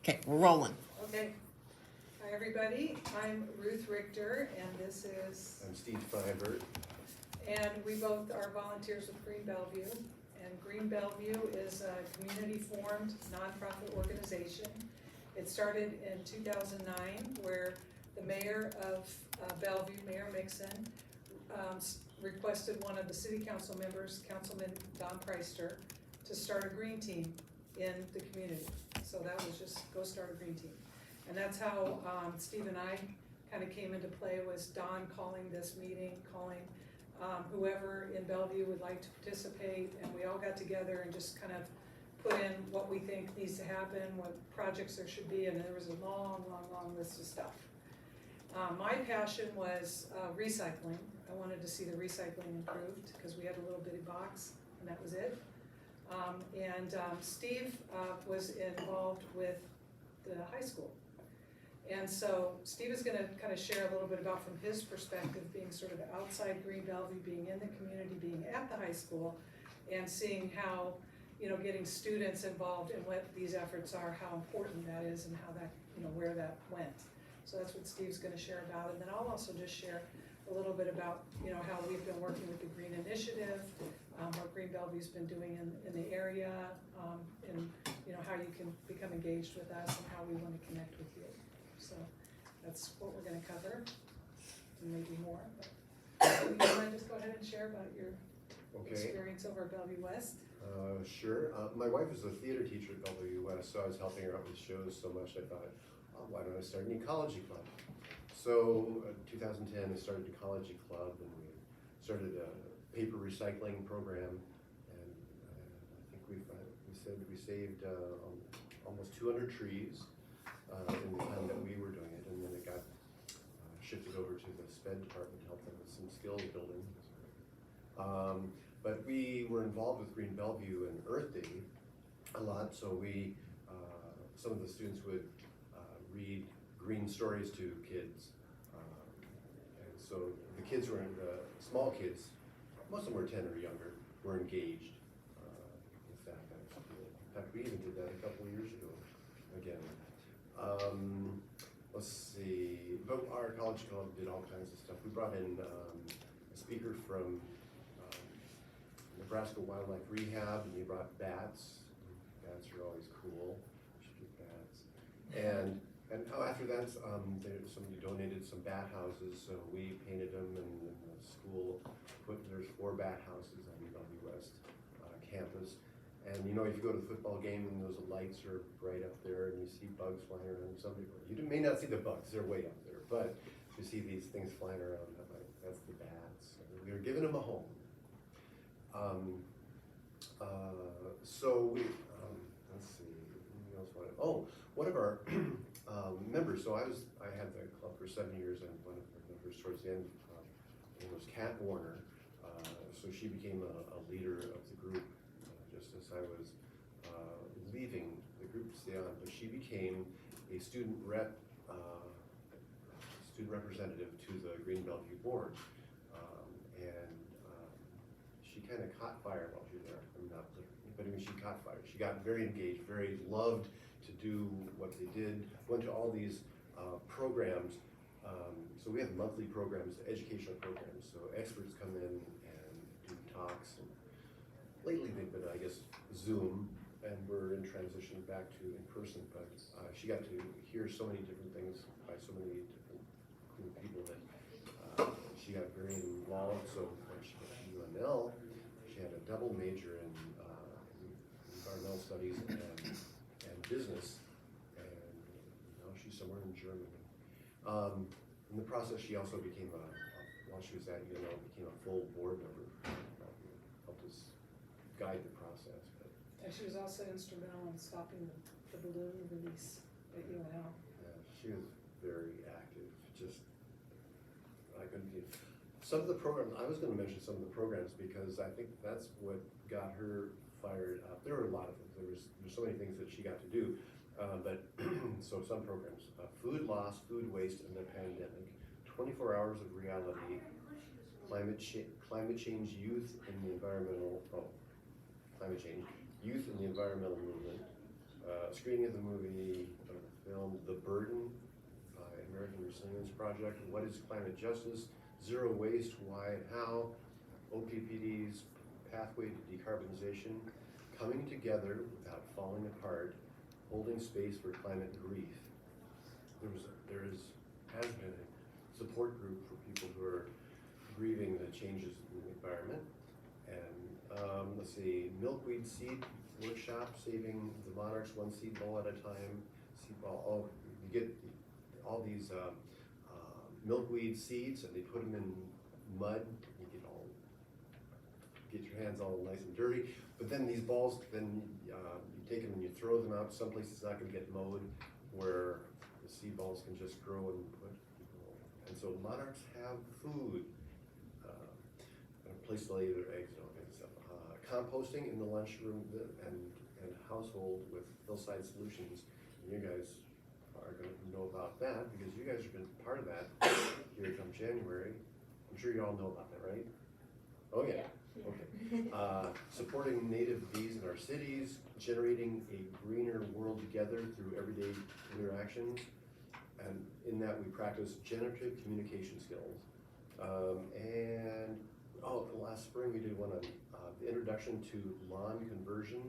Okay, we're rolling. Okay. Hi, everybody. I'm Ruth Richter, and this is... I'm Steve Thyberg. And we both are volunteers with Green Bellevue. And Green Bellevue is a community-formed nonprofit organization. It started in 2009, where the mayor of Bellevue, Mayor Mixon, requested one of the city council members, Councilman Don Preister, to start a green team in the community. So that was just go start a green team. And that's how Steve and I kind of came into play, was Don calling this meeting, calling whoever in Bellevue would like to participate, and we all got together and just kind of put in what we think needs to happen, what projects there should be, and there was a long, long, long list of stuff. My passion was recycling. I wanted to see the recycling improved because we had a little bitty box and that was it. Steve was involved with the high school. And so Steve is gonna kind of share a little bit about from his perspective, being sort of outside Green Bellevue, being in the community, being at the high school, and seeing how, you know, getting students involved in what these efforts are, how important that is, and how that, you know, where that went. So that's what Steve's gonna share about, and then I'll also just share a little bit about, you know, how we've been working with the Green Initiative, what Green Bellevue's been doing in the area, and you know, how you can become engaged with us and how we want to connect with you. So that's what we're going to cover, and maybe more. But you want to just go ahead and share about your experience over at Bellevue West? Sure. My wife is a theater teacher at Bellevue West, so I was helping her out with shows so much I thought, oh, why don't I start an ecology club? So in 2010 I started an ecology club, and we started a paper recycling program, and I think we saved almost 200 trees in the time that we were doing it, and then it got shifted over to the SPED department to help them with some skills building. But we were involved with Green Bellevue and Earth Day a lot, so we, some of the students would read green stories to kids. And so the kids were, the small kids, most of them were 10 or younger, were engaged with that. In fact, we even did that a couple of years ago again. Let's see, but our college club did all kinds of stuff. We brought in a speaker from Nebraska Wildlife Rehab, and he brought bats. Bats are always cool. We should get bats. And after that, somebody donated some bat houses, so we painted them, and the school there's 4 bat houses on the Bellevue West campus. And you know, if you go to the football game and those lights are right up there, and you see bugs flying around, you may not see the bugs, they're way up there, but you see these things flying around, that's the bats. We were giving them a home. So we, let's see, what else wanted? Oh, one of our members, so I had the club for 7 years, and one of the members towards the end was Kat Warner. So she became a leader of the group just as I was leaving the group to stay on, but she became a student representative to the Green Bellevue board. She kind of caught fire while she was there. I mean, not literally, but I mean, she caught fire. She got very engaged, very loved to do what they did, went to all these programs. So we have monthly programs, educational programs. So experts come in and do talks. And lately they've been, I guess, Zoom, and we're in transition back to in person. But she got to hear so many different things by so many different cool people that she got very involved. So when she got to UNL, she had a double major in environmental studies and business, and now she's somewhere in Germany. In the process, she also became while she was at UNL, became a full board member. Helped us guide the process. But And she was also instrumental in stopping the balloon release at UNL. yeah, she was very active. Just, I couldn't get some of the programs. I was going to mention some of the programs because I think that's what got her fired up. There were a lot of things. There's so many things that she got to do. But so some programs, food loss, food waste, and the pandemic, 24 hours of reality, climate change, youth in the environmental, climate change, youth in the environmental movement, screening of the movie, film The Burden by American Resilience Project. What is climate justice? Zero waste, why and how? OPPD's pathway to decarbonization. Coming together without falling apart. Holding space for climate grief. Has been a support group for people who are grieving the changes in the environment. And let's see, milkweed seed workshop, saving the monarchs one seed boll at a time. Seed ball, oh, you get all these milkweed seeds and they put them in mud. You get your hands all nice and dirty. But then these balls, then you take them and you throw them out. Some places it's not going to get mowed, where the seed balls can just grow and put people. And so monarchs have food, a place to lay their eggs and all kinds of stuff. Composting in the lunchroom and household with Hillside Solutions. And you guys are going to know about that because you guys have been part of that here come January. I'm sure you all know about that, right? Oh yeah. Okay. Supporting native bees in our cities, generating a greener world together through everyday interactions, and in that we practice generative communication skills. And last spring we did one on the introduction to lawn conversion.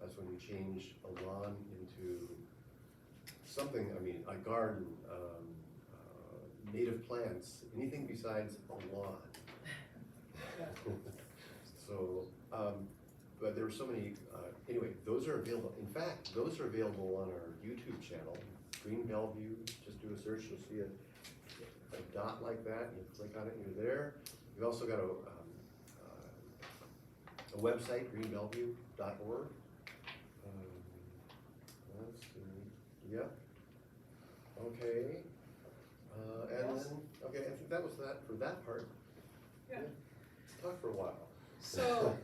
That's when we changed a lawn into something, a garden, native plants, anything besides a lawn. So, but there were so many, anyway, those are available. In fact, those are available on our YouTube channel, Green Bellevue. Just do a search, you'll see a dot like that, and you click on it and you're there. We've also got a website, greenbellevue.org. Let's see, yep. Okay. And then, okay, I think that was that for that part. Yeah. Talk for a while. So,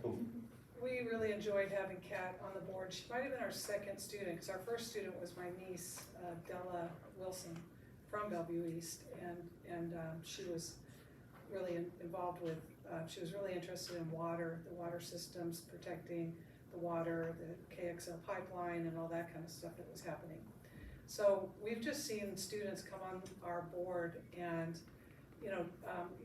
we really enjoyed having Kat on the board. She might have been our second student, because our first student was my niece, Della Wilson, from Bellevue East, and she was really involved with, she was really interested in water, the water systems, protecting the water, the KXL pipeline, and all that kind of stuff that was happening. So we've just seen students come on our board, and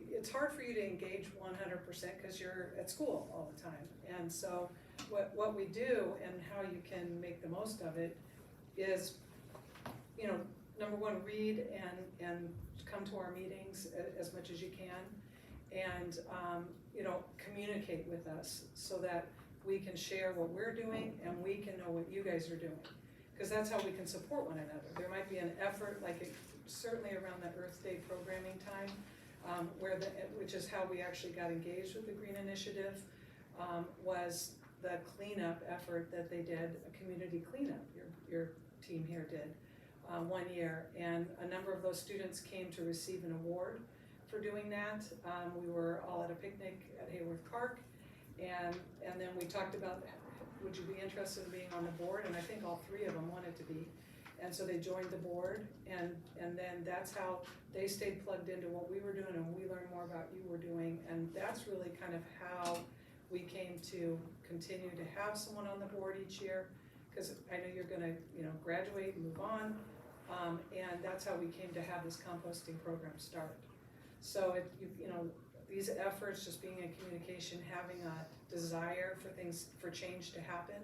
it's hard for you to engage 100% because you're at school all the time. And so what we do and how you can make the most of it is, number one, read and come to our meetings as much as you can, and communicate with us so that we can share what we're doing and we can know what you guys are doing, because that's how we can support one another. There might be an effort, certainly around the Earth Day programming time, which is how we actually got engaged with the Green Initiative, was the cleanup effort that they did, a community cleanup, your team here did, 1 year. And a number of those students came to receive an award for doing that. We were all at a picnic at Hayworth Park, and then we talked about, would you be interested in being on the board? And I think all three of them wanted to be. And so they joined the board, and then that's how they stayed plugged into what we were doing, and we learned more about you were doing. And that's really kind of how we came to continue to have someone on the board each year, because I know you're gonna graduate and move on, and that's how we came to have this composting program start. So these efforts, just being in communication, having a desire for change to happen,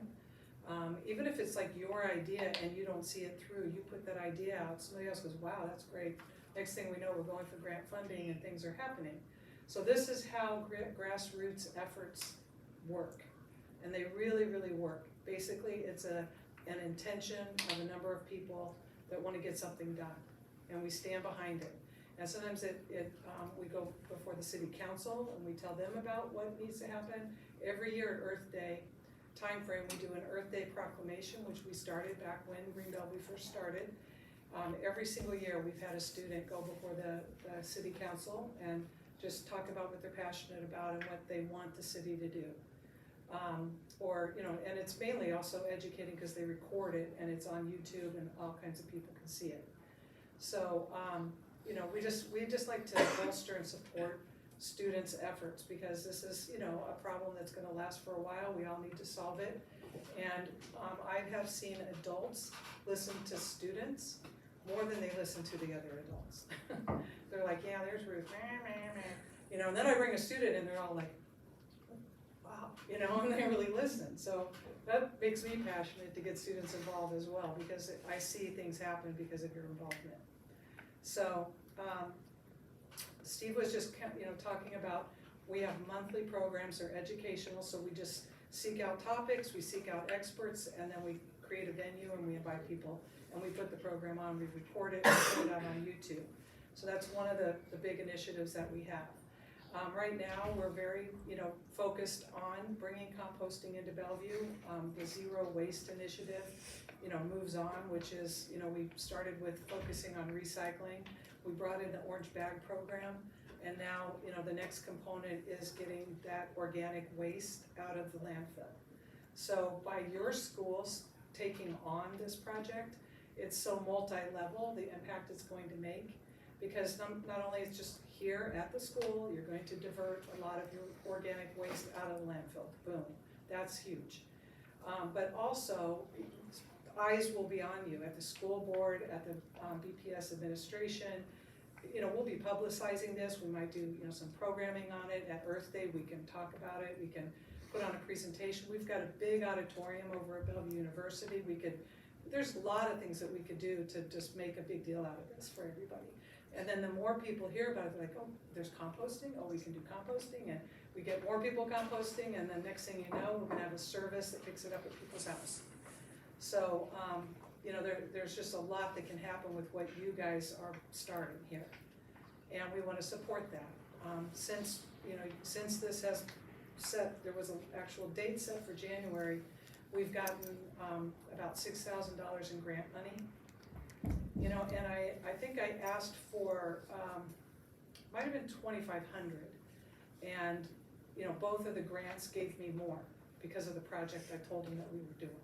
even if it's like your idea and you don't see it through, you put that idea out, somebody else goes, wow, that's great. Next thing we know, we're going for grant funding and things are happening. So this is how grassroots efforts work, and they really, really work. Basically, it's an intention of a number of people that want to get something done, and we stand behind it. And sometimes we go before the city council and we tell them about what needs to happen. Every year at Earth Day timeframe, we do an Earth Day proclamation, which we started back when Green Bellevue first started. Every single year, we've had a student go before the city council and just talk about what they're passionate about and what they want the city to do. And it's mainly also educating because they record it and it's on YouTube and all kinds of people can see it. So, we just like to bolster and support students' efforts, because this is, you know, a problem that's gonna last for a while, we all need to solve it. And I have seen adults listen to students more than they listen to the other adults. They're like, yeah, there's Ruth, you know, and then I bring a student and they're all like, wow, you know, and they really listen. So that makes me passionate to get students involved as well, because I see things happen because of your involvement. So Steve was just, you know, talking about, we have monthly programs, they're educational, so we just seek out topics, we seek out experts, and then we create a venue and we invite people, and we put the program on, we record it, we put it out on YouTube. So that's one of the big initiatives that we have. Right now, we're very, you know, focused on bringing composting into Bellevue. The Zero Waste Initiative, you know, moves on, which is, you know, we started with focusing on recycling. We brought in the orange bag program, and now, you know, the next component is getting that organic waste out of the landfill. So by your schools taking on this project, it's so multi-level, the impact it's going to make, because not only it's just here at the school, you're going to divert a lot of your organic waste out of the landfill, boom, that's huge. But also, eyes will be on you at the school board, at the BPS administration. You know, we'll be publicizing this, we might do, you know, some programming on it. At Earth Day, we can talk about it, we can put on a presentation. We've got a big auditorium over at Bellevue University. There's a lot of things that we could do to just make a big deal out of this for everybody. And then the more people hear about it, they're like, oh, there's composting, oh, we can do composting, and we get more people composting, and then next thing you know, we're gonna have a service that picks it up at people's house. So, you know, there's just a lot that can happen with what you guys are starting here. And we wanna support that. Since this has set, there was an actual date set for January, we've gotten about $6,000 in grant money. You know, and I think I asked for, might have been 2,500, and, you know, both of the grants gave me more because of the project I told them that we were doing.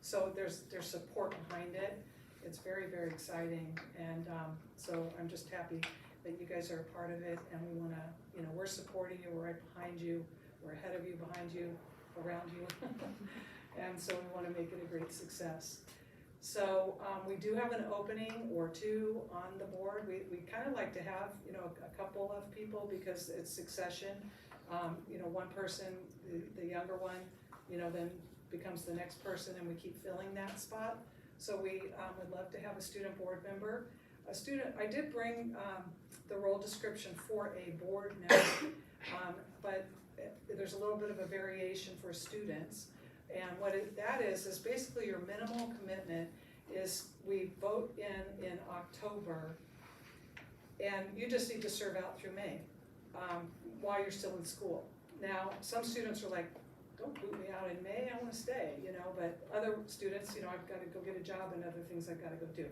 So there's support behind it. It's very, very exciting, and so I'm just happy that you guys are a part of it, and we wanna, you know, we're supporting you, we're right behind you, we're ahead of you, behind you, around you, and so we wanna make it a great success. So we do have an opening or two on the board. We kind of like to have, you know, a couple of people, because it's succession. You know, one person, the younger one, you know, then becomes the next person, and we keep filling that spot. So we would love to have a student board member. I did bring the role description for a board member, but there's a little bit of a variation for students. And what that is basically your minimal commitment is we vote in October, and you just need to serve out through May while you're still in school. Now, some students are like, don't boot me out in May, I want to stay, you know, but other students, you know, I've got to go get a job and other things I've got to go do.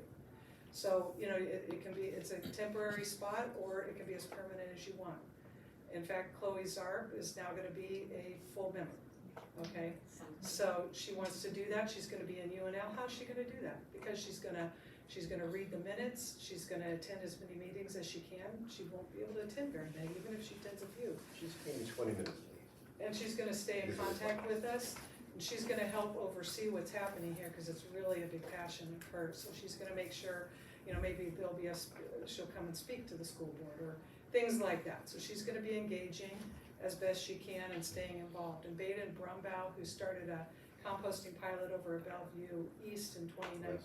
So, you know, it's a temporary spot, or it can be as permanent as you want. In fact, Chloe Zarb is now going to be a full member. Okay, so she wants to do that. She's going to be in UNL. How's she going to do that? Because she's going to read the minutes. She's going to attend as many meetings as she can. She won't be able to attend very many, even if she attends a few. She's maybe 20 minutes late. And she's going to stay in contact with us, and she's going to help oversee what's happening here, because it's really a big passion of hers. So she's going to make sure, you know, maybe she'll come and speak to the school board or things like that. So she's going to be engaging as best she can and staying involved. And Baden Brumbaugh, who started a composting pilot over at Bellevue East in 2019,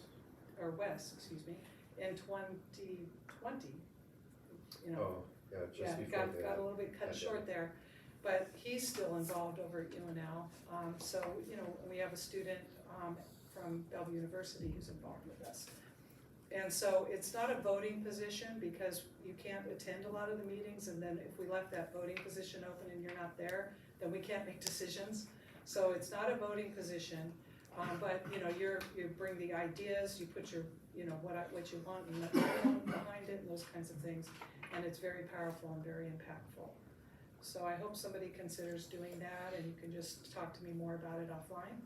or West, excuse me, in 2020. You know, oh, yeah, just got a little bit cut short there, but he's still involved over at UNL. So, you know, we have a student from Bellevue University who's involved with us. And so it's not a voting position, because you can't attend a lot of the meetings, and then if we left that voting position open and you're not there, then we can't make decisions. So it's not a voting position, but you know, you bring the ideas, you put your, you know, what you want and let everyone behind it and those kinds of things, and it's very powerful and very impactful. So I hope somebody considers doing that, and you can just talk to me more about it offline.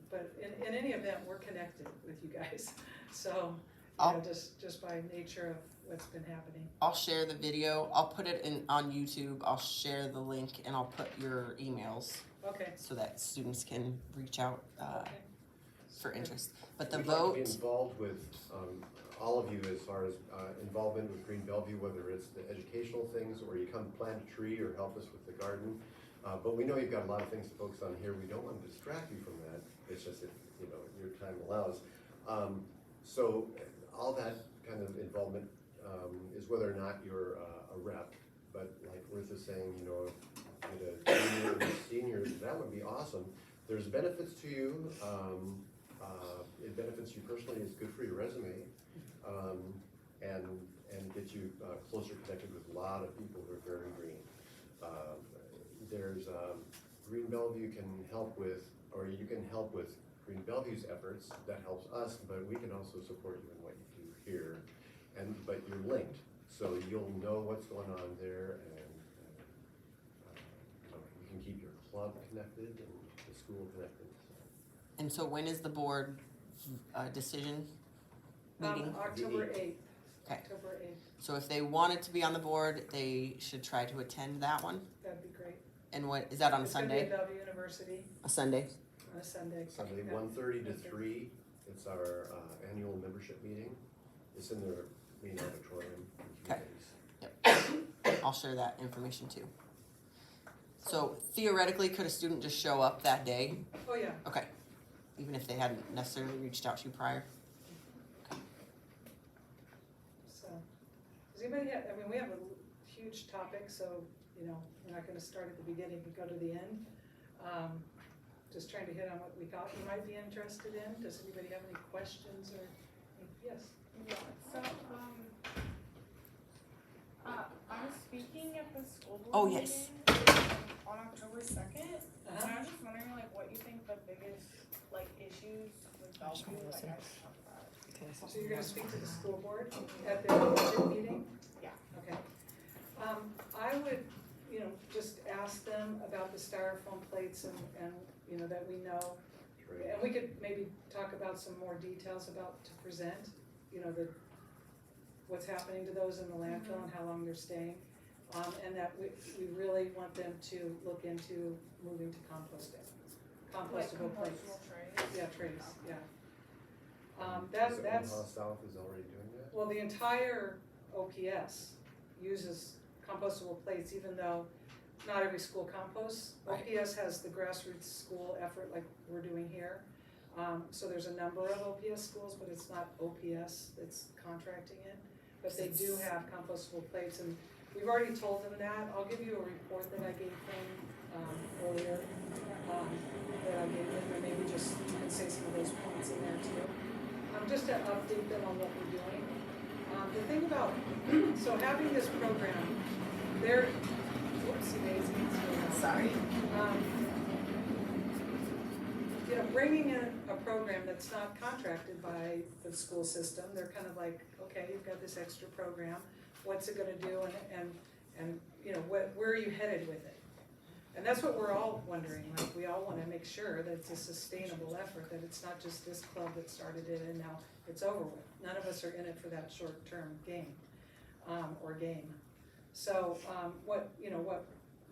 But in any event, we're connected with you guys. So just by nature of what's been happening. I'll share the video. I'll put it on YouTube. I'll share the link and I'll put your emails Okay, so that students can reach out okay. for interest. But the We'd like to be vote, involved with all of you as far as involvement with Green Bellevue, whether it's the educational things or you come plant a tree or help us with the garden. But we know you've got a lot of things to focus on here. We don't want to distract you from that. It's just if your time allows. So all that kind of involvement is whether or not you're a rep. But like Ruth is saying, get a junior or a senior, that would be awesome. There's benefits to you. It benefits you personally. It's good for your resume, and gets you closer connected with a lot of people who are very green. There's Green Bellevue can help with, or you can help with Green Bellevue's efforts. That helps us, but we can also support you in what you do here. But you're linked, so you'll know what's going on there, and you can keep your club connected and the school connected. and so when is the board decision meeting? October 8th. Okay. October 8th, So if they wanted to be on the board, they should try to attend that one. that'd be great. And what is that on a It's gonna be Sunday? at Bellevue University A Sunday. on a Sunday. Sunday, Yeah. 1:30 to Okay. 3. It's our annual membership meeting. It's in their main auditorium. in Okay. Humanities. I'll share that information too. So theoretically, could a student just show up that day? Oh, yeah. Okay. Even if they hadn't necessarily reached out to you prior? So, does anybody have, we have a huge topic, so, we're not gonna start at the beginning and go to the end. Just trying to hit on what we thought you might be interested in. Does anybody have any questions or, yes? Yeah, so, I was speaking at the school board Oh, meeting yes. on October 2nd, and I was just wondering, what you think the biggest, issues with Bellevue, I just talked about. So you're gonna speak to the school board at their budget meeting? Yeah. Okay. I would, just ask them about the styrofoam plates and, that we know. Great. And we could maybe talk about some more details about to present, what's happening to those in the landfill and how long they're staying. And that we really want them to look into moving to composting, compostable plates. Compostable trays? Yeah, trays, yeah. Is That's, Omaha South is already doing that? well, the entire OPS uses compostable plates, even though not every school composts. Right. OPS has the grassroots school effort like we're doing here. So there's a number of OPS schools, but it's not OPS that's contracting it. But they do have compostable plates, and we've already told them that. I'll give you a report that I gave them earlier, that I gave them, and maybe just, you can say some of those points in there too. Just to update them on what we're doing. The thing about, so having this program, whoopsie daisy. Sorry. Bringing in a program that's not contracted by the school system, they're kind of like, okay, you've got this extra program, what's it gonna do, and where are you headed with it? And that's what we're all wondering, we all wanna make sure that it's a sustainable effort, that it's not just this club that started it and now it's over with. None of us are in it for that short-term game, or game. So, what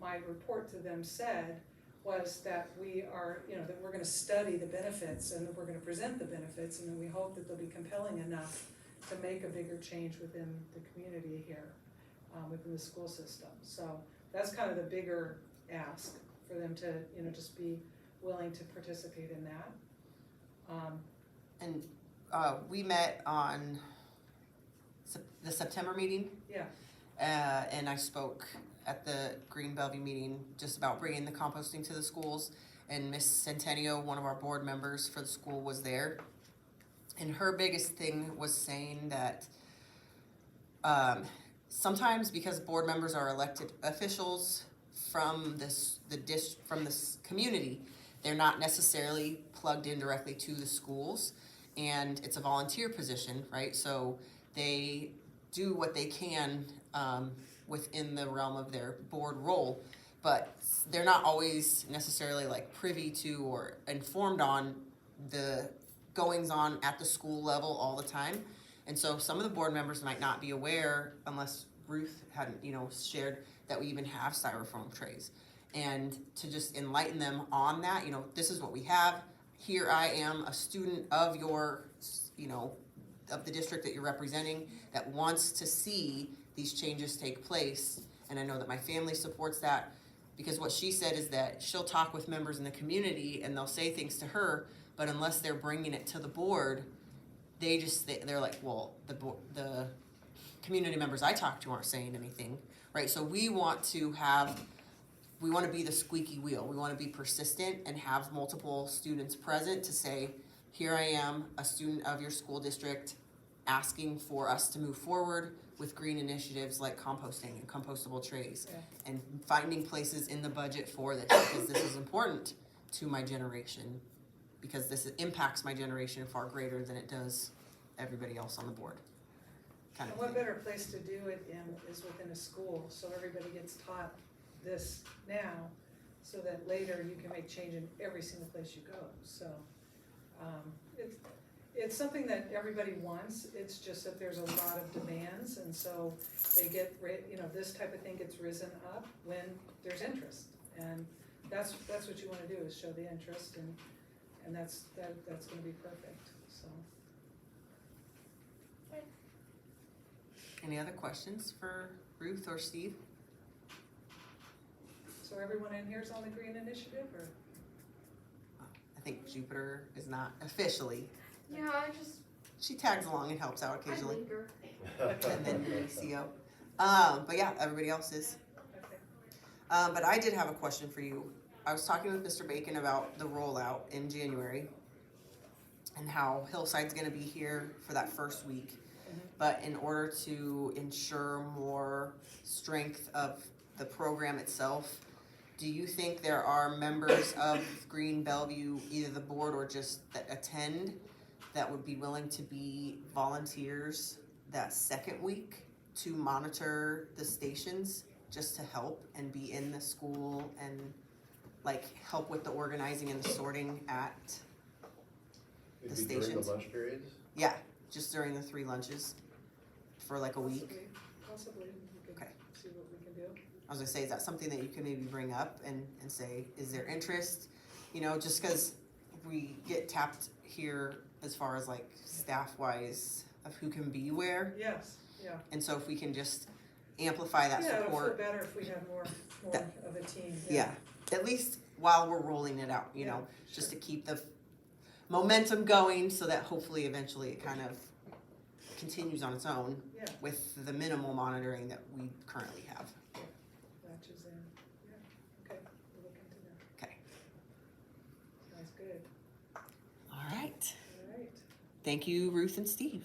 my report to them said was that we are, that we're gonna study the benefits and that we're gonna present the benefits, and then we hope that they'll be compelling enough to make a bigger change within the community here, within the school system. So that's kind of the bigger ask for them to, just be willing to participate in that. And we met on the September meeting. Yeah. And I spoke at the Green Bellevue meeting just about bringing the composting to the schools. And Miss Centennial, one of our board members for the school, was there. And her biggest thing was saying that sometimes because board members are elected officials from this community, they're not necessarily plugged in directly to the schools, and it's a volunteer position, right? So they do what they can within the realm of their board role, but they're not always necessarily privy to or informed on the goings on at the school level all the time. And so some of the board members might not be aware, unless Ruth hadn't, shared that we even have styrofoam trays. And to just enlighten them on that, this is what we have. Here I am, a student of your, of the district that you're representing, that wants to see these changes take place. And I know that my family supports that, because what she said is that she'll talk with members in the community and they'll say things to her, but unless they're bringing it to the board, they're like, well, the community members I talk to aren't saying anything, right? So we want to be the squeaky wheel. We want to be persistent and have multiple students present to say, here I am, a student of your school district, asking for us to move forward with green initiatives like composting and compostable trays, and finding places in the budget for this, because this is important to my generation, because this impacts my generation far greater than it does everybody else on the board. And what better place to do it in is within a school, so everybody gets taught this now, so that later you can make change in every single place you go. So it's something that everybody wants. It's just that there's a lot of demands, and so they get, this type of thing gets risen up when there's interest, and that's what you want to do, is show the interest, and that's going to be perfect. So. Any other questions for Ruth or Steve? So everyone in here is on the green initiative, or? I think Jupiter is not officially. Yeah, She tags along and helps out I occasionally. linger. And then the CO. But yeah, everybody else is. Okay. But I did have a question for you. I was talking with Mr. Bacon about the rollout in January and how Hillside's gonna be here for that first week. But in order to ensure more strength of the program itself, do you think there are members of Green Bellevue, either the board or just that attend, that would be willing to be volunteers that second week to monitor the stations, just to help and be in the school and help with the organizing and the sorting at the It'd be during stations? the lunch periods? Yeah, just during the 3 lunches for a week. Possibly, we could Okay. see what we can do. I was gonna say, is that something that you can maybe bring up and say, is there interest? Just cause we get tapped here as far as staff wise of who can be where. Yes, yeah. And so if we can just amplify that Yeah, it'll feel support. better if we have more That- of a team. Yeah, at least while we're rolling it out, Yeah, just sure. to keep the momentum going, so that hopefully eventually it kind of continues on its own Yeah, with the minimal monitoring that we currently have. latches in, yeah, okay, we'll look into that. Okay. Sounds good, All right. all right. Thank you, Ruth and Steve.